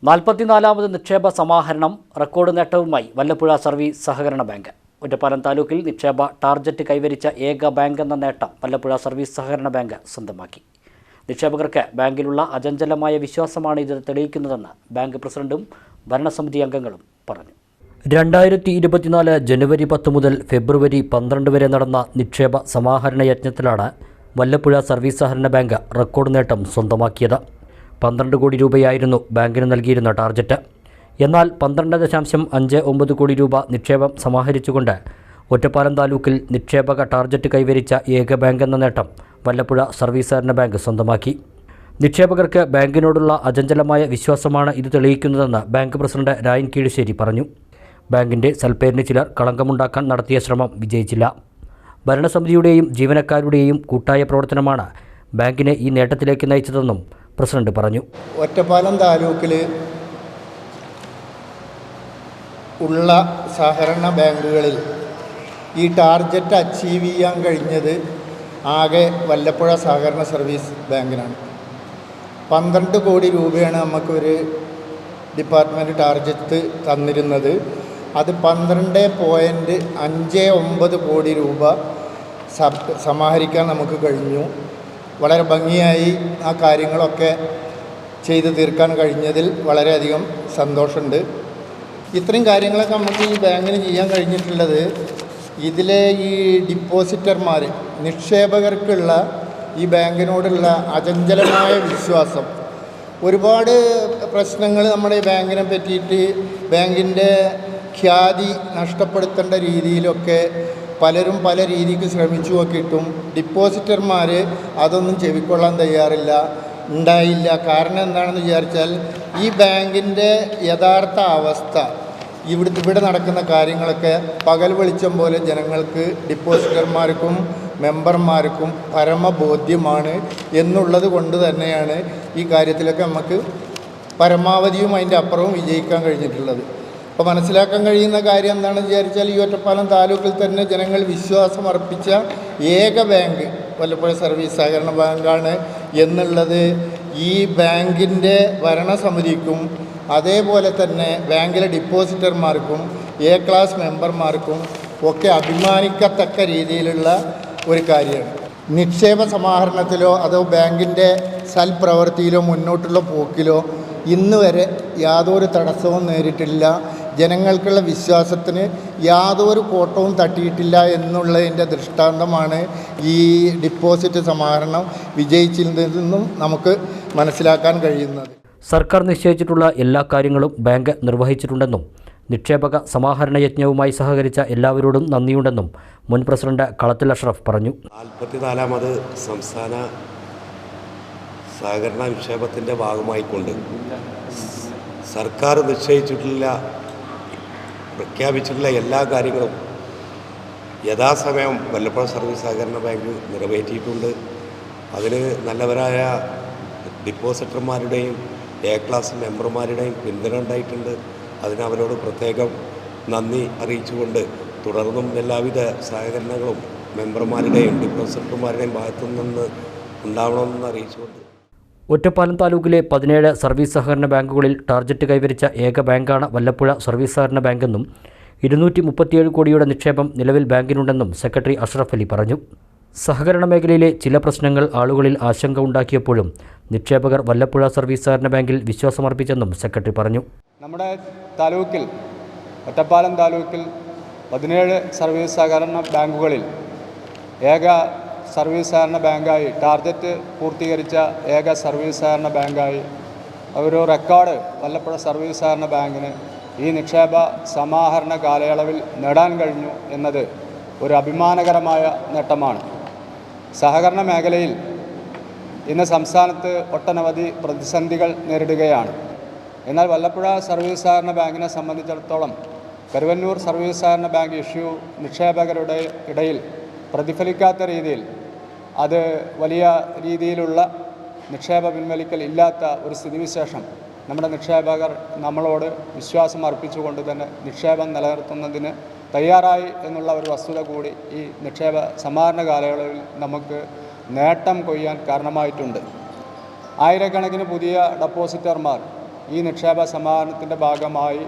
44ാമത് നിക്ഷേപ സമാഹരണം record നേട്ടവുമായി Vallappuzha service സഹകരണ ബാങ്ക്. ഒറ്റപ്പാലം താലൂക്കിൽ നിക്ഷേപ ടാർഗറ്റ് കൈവരിച്ച ഏക ബാങ്ക് എന്ന നേട്ടം വല്ലപ്പുഴ സർവീസ് സഹകരണ ബാങ്ക് സ്വന്തമാക്കി. നിക്ഷേപകർക്ക് ബാങ്കിലുള്ള അചഞ്ചലമായ വിശ്വാസമാണ് ഇത് തെളിയിക്കുന്നതെന്ന് ബാങ്ക് പ്രസിഡന്റും ഭരണസമിതി അംഗങ്ങളും പറഞ്ഞു. 2024 ജനുവരി 10 മുതൽ ഫെബ്രുവരി 12 വരെ നടന്ന നിക്ഷേപ സമാഹരണ യജ്ഞത്തിലാണ് വല്ലപ്പുഴ സർവീസ് സഹകരണ ബാങ്ക് റെക്കോർഡ് നേട്ടം സ്വന്തമാക്കിയത്. 12 കോടി രൂപയായിരുന്നു ബാങ്കിന് നൽകിയിരുന്ന ടാർഗറ്റ്. എന്നാൽ 12.59 കോടി രൂപ നിക്ഷേപം സമാഹരിച്ചുകൊണ്ട് ഒറ്റപ്പാലം താലൂക്കിൽ നിക്ഷേപക ടാർഗറ്റ് കൈവരിച്ച ഏക ബാങ്ക് എന്ന നേട്ടം വല്ലപ്പുഴ സർവീസ് സഹകരണ ബാങ്ക് സ്വന്തമാക്കി. നിക്ഷേപകർക്ക് ബാങ്കിനോടുള്ള അചഞ്ചലമായ വിശ്വാസമാണ് ഇത് തെളിയിക്കുന്നതെന്ന് ബാങ്ക് പ്രസിഡന്റ് രായൻ കീഴ്ശ്ശേരി പറഞ്ഞു. ബാങ്കിൻ്റെ സൽപ്പേരിന് ചിലർ കളങ്കമുണ്ടാക്കാൻ നടത്തിയ ശ്രമം വിജയിച്ചില്ല. ഭരണസമിതിയുടെയും ജീവനക്കാരുടെയും കൂട്ടായ പ്രവർത്തനമാണ് ബാങ്കിനെ ഈ നേട്ടത്തിലേക്ക് നയിച്ചതെന്നും പ്രസിഡന്റ് പറഞ്ഞു. ഒറ്റപ്പാലം താലൂക്കിൽ ഉള്ള സഹകരണ ബാങ്കുകളിൽ ഈ ടാർഗറ്റ് അച്ചീവ് ചെയ്യാൻ കഴിഞ്ഞത് ആകെ വല്ലപ്പുഴ സഹകരണ സർവീസ് ബാങ്കിനാണ്. 12 കോടി രൂപയാണ് നമുക്കൊരു ഡിപ്പാർട്ട്മെൻറ്റ് ടാർഗറ്റ് തന്നിരുന്നത്. അത് 12.59 കോടി രൂപ സമാഹരിക്കാൻ നമുക്ക് കഴിഞ്ഞു. വളരെ ഭംഗിയായി ആ കാര്യങ്ങളൊക്കെ ചെയ്തു തീർക്കാൻ കഴിഞ്ഞതിൽ വളരെയധികം സന്തോഷമുണ്ട്. ഇത്രയും കാര്യങ്ങളൊക്കെ നമുക്ക് ഈ ബാങ്കിന് ചെയ്യാൻ കഴിഞ്ഞിട്ടുള്ളത് ഇതിലെ ഈ ഡിപ്പോസിറ്റർമാർ, നിക്ഷേപകർക്കുള്ള ഈ ബാങ്കിനോടുള്ള അചഞ്ചലമായ വിശ്വാസം. ഒരുപാട് പ്രശ്നങ്ങൾ നമ്മുടെ ഈ ബാങ്കിനെ പറ്റിയിട്ട് ബാങ്കിൻ്റെ ഖ്യാതി നഷ്ടപ്പെടുത്തേണ്ട രീതിയിലൊക്കെ പലരും പല രീതിക്ക് ശ്രമിച്ചു നോക്കിയിട്ടും ഡിപ്പോസിറ്റർമാർ അതൊന്നും ചെവിക്കൊള്ളാൻ തയ്യാറില്ല, ഉണ്ടായില്ല. കാരണം എന്താണെന്ന് വിചാരിച്ചാൽ ഈ ബാങ്കിൻ്റെ യഥാർത്ഥ അവസ്ഥ, ഇവിടെ നടക്കുന്ന കാര്യങ്ങളൊക്കെ പകൽ വെളിച്ചം പോലെ ജനങ്ങൾക്ക്, ഡിപ്പോസിറ്റർമാർക്കും മെമ്പർമാർക്കും പരമബോധ്യമാണ് എന്നുള്ളത് കൊണ്ട് തന്നെയാണ് ഈ കാര്യത്തിലൊക്കെ നമുക്ക് പരമാവധിയും അതിൻ്റെ അപ്പുറവും വിജയിക്കാൻ കഴിഞ്ഞിട്ടുള്ളത്. അപ്പോൾ മനസ്സിലാക്കാൻ കഴിയുന്ന കാര്യം എന്താണെന്ന് വിചാരിച്ചാൽ ഈ ഒറ്റപ്പാലം താലൂക്കിൽ തന്നെ ജനങ്ങൾ വിശ്വാസം അർപ്പിച്ച ഏക ബാങ്ക് വല്ലപ്പുഴ സർവീസ് സഹകരണ ബാങ്കാണ് എന്നുള്ളത് ഈ ബാങ്കിൻ്റെ ഭരണസമിതിക്കും അതേപോലെ തന്നെ ബാങ്കിലെ ഡിപ്പോസിറ്റർമാർക്കും എ ക്ലാസ് മെമ്പർമാർക്കും ഒക്കെ അഭിമാനിക്കത്തക്ക രീതിയിലുള്ള ഒരു കാര്യമാണ്. നിക്ഷേപ സമാഹരണത്തിലോ അതോ ബാങ്കിൻ്റെ സൽപ്രവൃത്തിയിലോ മുന്നോട്ടുള്ള പോക്കിലോ ഇന്ന് വരെ യാതൊരു തടസ്സവും നേരിട്ടില്ല. ജനങ്ങൾക്കുള്ള വിശ്വാസത്തിന് യാതൊരു കോട്ടവും തട്ടിയിട്ടില്ല എന്നുള്ളതിൻ്റെ ദൃഷ്ടാന്തമാണ് ഈ ഡിപ്പോസിറ്റ് സമാഹരണം വിജയിച്ചതിൽ നമുക്ക് മനസ്സിലാക്കാൻ കഴിയുന്നത്. സർക്കാർ നിശ്ചയിച്ചിട്ടുള്ള എല്ലാ കാര്യങ്ങളും ബാങ്ക് നിർവഹിച്ചിട്ടുണ്ടെന്നും നിക്ഷേപക സമാഹരണ യജ്ഞവുമായി സഹകരിച്ച എല്ലാവരോടും നന്ദിയുണ്ടെന്നും മുൻ പ്രസിഡന്റ് കളത്തിൽ അഷ്റഫ് പറഞ്ഞു. 44ാമത് സംസ്ഥാന സഹകരണ നിക്ഷേപത്തിൻ്റെ ഭാഗമായിക്കൊണ്ട് സർക്കാർ പ്രഖ്യാപിച്ചിട്ടുള്ള എല്ലാ കാര്യങ്ങളും യഥാസമയം വല്ലപ്പുഴ സർവീസ് സഹകരണ ബാങ്ക് നിറവേറ്റിയിട്ടുണ്ട്. അതിന് നല്ലവരായ ഡിപ്പോസിറ്റർമാരുടെയും എ ക്ലാസ് മെമ്പർമാരുടെയും പിന്തുണ ഉണ്ടായിട്ടുണ്ട്. അതിന് അവരോട് പ്രത്യേകം നന്ദി അറിയിച്ചുകൊണ്ട് തുടർന്നും എല്ലാവിധ സഹകരണങ്ങളും മെമ്പർമാരുടെയും ഡിപ്പോസിറ്റർമാരുടെയും ഭാഗത്തു നിന്ന് ഉണ്ടാവണമെന്ന് അറിയിച്ചുകൊണ്ട് ഒറ്റപ്പാലം താലൂക്കിലെ 17 സർവീസ് സഹകരണ ബാങ്കുകളിൽ ടാർഗറ്റ് കൈവരിച്ച ഏക ബാങ്കാണ് വല്ലപ്പുഴ സർവീസ് സഹകരണ ബാങ്കെന്നും 237 കോടിയുടെ നിക്ഷേപം നിലവിൽ ബാങ്കിനുണ്ടെന്നും സെക്രട്ടറി അഷ്റഫ് അലി പറഞ്ഞു. സഹകരണ മേഖലയിലെ ചില പ്രശ്നങ്ങൾ ആളുകളിൽ ആശങ്ക ഉണ്ടാക്കിയപ്പോഴും നിക്ഷേപകർ വല്ലപ്പുഴ സർവീസ് സഹകരണ ബാങ്കിൽ വിശ്വാസമർപ്പിച്ചെന്നും സെക്രട്ടറി പറഞ്ഞു. നമ്മുടെ താലൂക്കിൽ, ഒറ്റപ്പാലം താലൂക്കിൽ 17 സർവീസ് സഹകരണ ബാങ്കുകളിൽ ഏക സർവീസ് സഹകരണ ബാങ്കായി, ടാർഗറ്റ് പൂർത്തീകരിച്ച ഏക സർവീസ് സഹകരണ ബാങ്കായി ഒരു റെക്കോർഡ് വല്ലപ്പുഴ സർവീസ് സഹകരണ ബാങ്കിന് ഈ നിക്ഷേപ സമാഹരണ കാലയളവിൽ നേടാൻ കഴിഞ്ഞു എന്നത് ഒരു അഭിമാനകരമായ നേട്ടമാണ്. സഹകരണ മേഖലയിൽ ഇന്ന് സംസ്ഥാനത്ത് ഒട്ടനവധി പ്രതിസന്ധികൾ നേരിടുകയാണ്. എന്നാൽ വല്ലപ്പുഴ സർവീസ് സഹകരണ ബാങ്കിനെ സംബന്ധിച്ചിടത്തോളം കരുവന്നൂർ സർവീസ് സഹകരണ ബാങ്ക് ഇഷ്യൂ നിക്ഷേപകരുടെ ഇടയിൽ പ്രതിഫലിക്കാത്ത രീതിയിൽ, അത് വലിയ രീതിയിലുള്ള നിക്ഷേപ പിൻവലിക്കൽ ഇല്ലാത്ത ഒരു സ്ഥിതിവിശേഷം നമ്മുടെ നിക്ഷേപകർ നമ്മളോട് വിശ്വാസം അർപ്പിച്ചുകൊണ്ട് തന്നെ നിക്ഷേപം നിലനിർത്തുന്നതിന് തയ്യാറായി എന്നുള്ള ഒരു വസ്തുത കൂടി ഈ നിക്ഷേപ സമാഹരണ കാലയളവിൽ നമുക്ക് നേട്ടം കൊയ്യാൻ കാരണമായിട്ടുണ്ട്. ആയിരക്കണക്കിന് പുതിയ ഡെപ്പോസിറ്റർമാർ ഈ നിക്ഷേപ സമാഹരണത്തിൻ്റെ ഭാഗമായി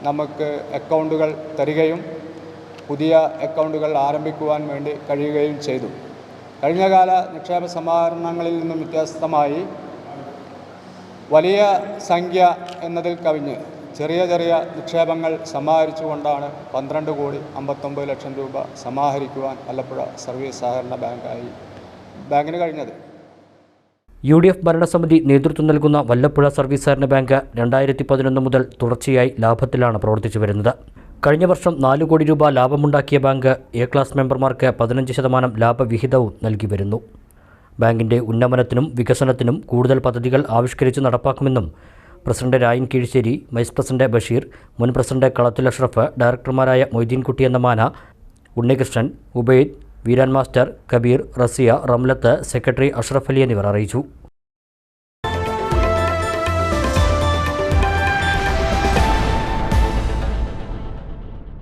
നമുക്ക് അക്കൗണ്ടുകൾ തരികയും പുതിയ അക്കൗണ്ടുകൾ ആരംഭിക്കുവാൻ വേണ്ടി കഴിയുകയും ചെയ്തു. കഴിഞ്ഞകാല നിക്ഷേപ സമാഹരണങ്ങളിൽ നിന്നും വ്യത്യസ്തമായി വലിയ സംഖ്യ എന്നതിൽ കവിഞ്ഞ് ചെറിയ ചെറിയ നിക്ഷേപങ്ങൾ സമാഹരിച്ചുകൊണ്ടാണ് 12,59 ലക്ഷം രൂപ സമാഹരിക്കുവാൻ വല്ലപ്പുഴ സർവീസ് സഹകരണ ബാങ്കിന് കഴിഞ്ഞത്. UDF ഭരണസമിതി നേതൃത്വം നൽകുന്ന വല്ലപ്പുഴ സർവീസ് സഹകരണ ബാങ്ക് 2011 മുതൽ തുടർച്ചയായി ലാഭത്തിലാണ് പ്രവർത്തിച്ചു വരുന്നത്. കഴിഞ്ഞ വർഷം 4 കോടി രൂപ ലാഭമുണ്ടാക്കിയ ബാങ്ക് എ ക്ലാസ് മെമ്പർമാർക്ക് 15% ലാഭവിഹിതവും നൽകി വരുന്നു. ബാങ്കിൻ്റെ ഉന്നമനത്തിനും വികസനത്തിനും കൂടുതൽ പദ്ധതികൾ ആവിഷ്കരിച്ച് നടപ്പാക്കുമെന്നും president Rayan Kizhisseri, vice president Basheer, മുൻ പ്രസിഡന്റ് കളത്തിൽ അഷ്റഫ്, ഡയറക്ടർമാരായ മൊയ്തീൻകുട്ടി എന്നമാന, ഉണ്ണികൃഷ്ണൻ, ഉബൈദ്, വീരാൻ മാസ്റ്റർ, കബീർ, റസിയ, റംലത്ത്, സെക്രട്ടറി അഷ്റഫ് അലി എന്നിവർ അറിയിച്ചു.